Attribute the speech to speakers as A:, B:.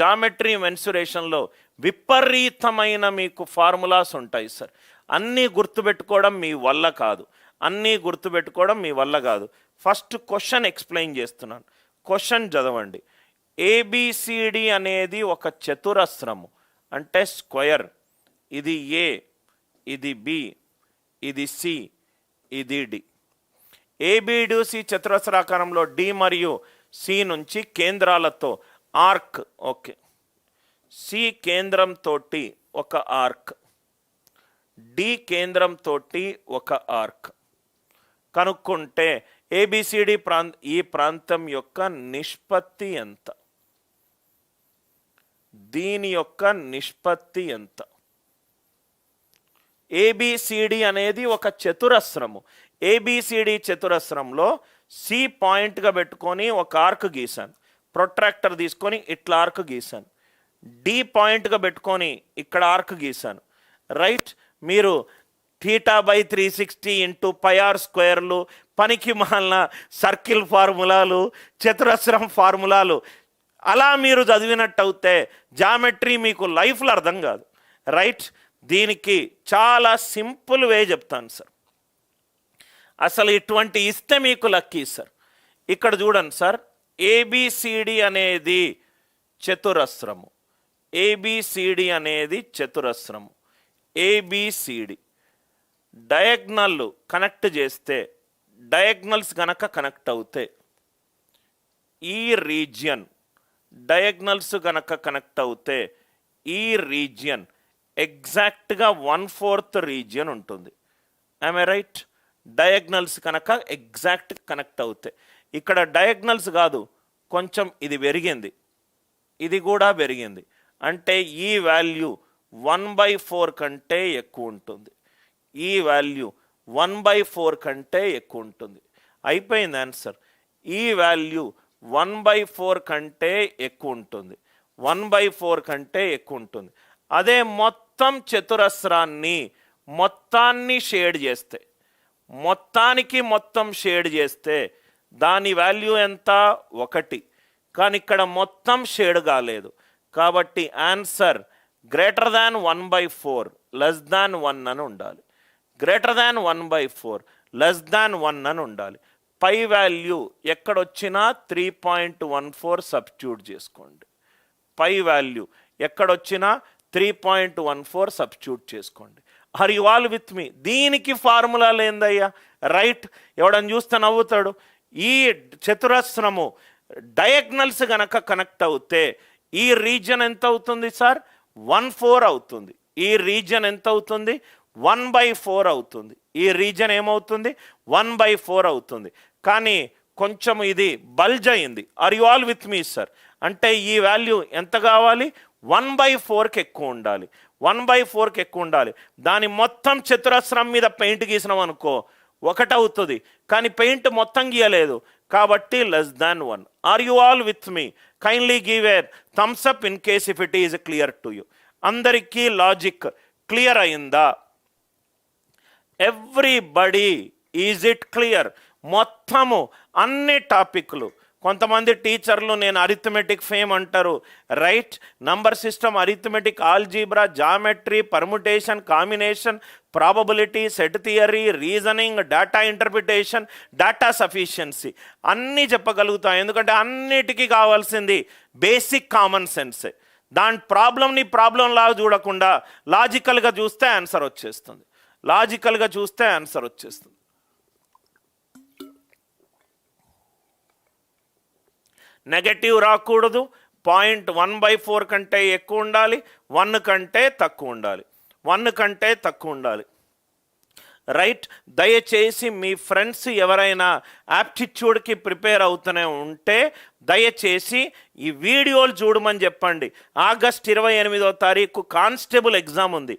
A: Geometry మెన్సురేషన్లో విపరీతమైన మీకు formulas ఉంటాయి సార్. అన్నీ గుర్తుపెట్టుకోవడం మీ వల్ల కాదు, ఫస్ట్ క్వశ్చన్ ఎక్స్ప్లెయిన్ చేస్తున్నాను. క్వశ్చన్ చదవండి. ఏబిసిడి అనేది ఒక చతురస్రము, అంటే స్క్వయర్. ఇది ఏ, ఇది బి, ఇది సి, ఇది డి. ఏబిడిసి చతురస్రాకారంలో డి మరియు సి నుంచి కేంద్రాలతో ఆర్క్, ఓకే, సి కేంద్రంతో ఒక ఆర్క్, డి కేంద్రంతో ఒక ఆర్క్ కనుక్కుంటే ఏబిసిడి ఈ ప్రాంతం యొక్క నిష్పత్తి ఎంత, దీని యొక్క నిష్పత్తి ఎంత? ఏబిసిడి అనేది ఒక చతురస్రము. ఏబిసిడి చతురస్రంలో సి పాయింట్గా పెట్టుకొని ఒక ఆర్క్ గీసాను, ప్రొట్రాక్టర్ తీసుకొని ఇట్లా ఆర్క్ గీసాను. డి పాయింట్గా పెట్టుకొని ఇక్కడ ఆర్క్ గీసాను. రైట్, మీరు θ/360 ఇంటూ πr స్క్వేర్లు, పనికి మాలిన సర్కిల్ ఫార్ములాలు, చతురస్రం ఫార్ములాలు అలా మీరు చదివినట్టు అవుతే జామెట్రీ మీకు లైఫ్లో అర్థం కాదు. రైట్, దీనికి చాలా సింపుల్ వే చెప్తాను సార్. అసలు ఇటువంటి ఇస్తే మీకు లక్కీ సార్. ఇక్కడ చూడండి సార్, ఏబిసిడి అనేది చతురస్రము, ఏబిసిడి అనేది చతురస్రము. ఏబిసిడి డయాగ్నల్ కనెక్ట్ చేస్తే, డయాగ్నల్స్ గనక కనెక్ట్ అవుతే ఈ రీజియన్, డయాగ్నల్స్ గనక కనెక్ట్ అవుతే ఈ రీజియన్ ఎగ్జాక్ట్గా 1/4 రీజియన్ ఉంటుంది. I'm I right? డయాగ్నల్స్ కనుక ఎగ్జాక్ట్ కనెక్ట్ అవుతాయి. ఇక్కడ డయాగ్నల్స్ కాదు, కొంచెం ఇది పెరిగింది, ఇది కూడా పెరిగింది, అంటే ఈ వాల్యూ 1/4 కంటే ఎక్కువ ఉంటుంది. ఈ వాల్యూ 1/4 కంటే ఎక్కువ ఉంటుంది. అయిపోయింది ఆన్సర్. ఈ వాల్యూ 1/4 కంటే ఎక్కువ ఉంటుంది, 1/4 కంటే ఎక్కువ ఉంటుంది. అదే మొత్తం చతురస్రాన్ని మొత్తాన్ని షేడ్ చేస్తే, మొత్తానికి మొత్తం షేడ్ చేస్తే దాని వాల్యూ ఎంత? 1. కానీ ఇక్కడ మొత్తం షేడ్ కాలేదు, కాబట్టి answer greater than 1/4 less than 1 అని ఉండాలి. గ్రేటర్ దాన్ 1/4 లెస్ దాన్ 1 అని ఉండాలి. పై వాల్యూ ఎక్కడొచ్చినా 3.14 సబ్స్టిట్యూట్ చేసుకోండి. పై వాల్యూ ఎక్కడొచ్చినా 3.14 సబ్స్టిట్యూట్ చేసుకోండి. ఆర్ యు ఆల్ విత్ మీ? దీనికి ఫార్ములా లేదయ్యా. రైట్, ఎవడని చూస్తే నవ్వుతాడు. ఈ చతురస్రము డయాగ్నల్స్ గనక కనెక్ట్ అవుతే ఈ రీజియన్ ఎంత అవుతుంది సార్? 1/4 అవుతుంది. ఈ రీజియన్ ఎంత అవుతుంది? 1/4 అవుతుంది. ఈ రీజియన్ ఏమవుతుంది? 1/4 అవుతుంది. కానీ కొంచెం ఇది బల్జ్ అయింది. Are you all with me sir? అంటే ఈ వాల్యూ ఎంత కావాలి? 1/4కి ఎక్కువ ఉండాలి, 1/4కి ఎక్కువ ఉండాలి. దాని మొత్తం చతురస్రం మీద పెయింట్ గీసినాం అనుకో 1 అవుతుంది, కానీ పెయింట్ మొత్తం గీయలేదు కాబట్టి less than 1. Are you all with me? Kindly give a thumbs up in case if it is clear to you. అందరికీ లాజిక్ క్లియర్ అయిందా? Everybody, is it clear? మొత్తము అన్ని టాపిక్లు. కొంతమంది టీచర్లు నేను అరిథమెటిక్ ఫేమ్ అంటారు. Right, number system, arithmetic, algebra, geometry, permutation, combination, probability, set theory, reasoning, data interpretation, data sufficiency అన్నీ చెప్పగలుగుతాం. ఎందుకంటే అన్నిటికీ కావాల్సింది బేసిక్ కామన్ సెన్సే. దాని ప్రాబ్లంని ప్రాబ్లంలా చూడకుండా లాజికల్గా చూస్తే ఆన్సర్ వచ్చేస్తుంది, లాజికల్గా చూస్తే ఆన్సర్ వచ్చేస్తుంది. నెగటివ్ రాకూడదు, పాయింట్ 1/4 కంటే ఎక్కువ ఉండాలి, 1 కంటే తక్కువ ఉండాలి, 1 కంటే తక్కువ ఉండాలి. రైట్, దయచేసి మీ ఫ్రెండ్స్ ఎవరైనా యాప్టిట్యూడ్కి ప్రిపేర్ అవుతూనే ఉంటే దయచేసి ఈ వీడియోలు చూడమని చెప్పండి. ఆగస్ట్ 28వ తారీఖు కానిస్టేబుల్ ఎగ్జామ్ ఉంది.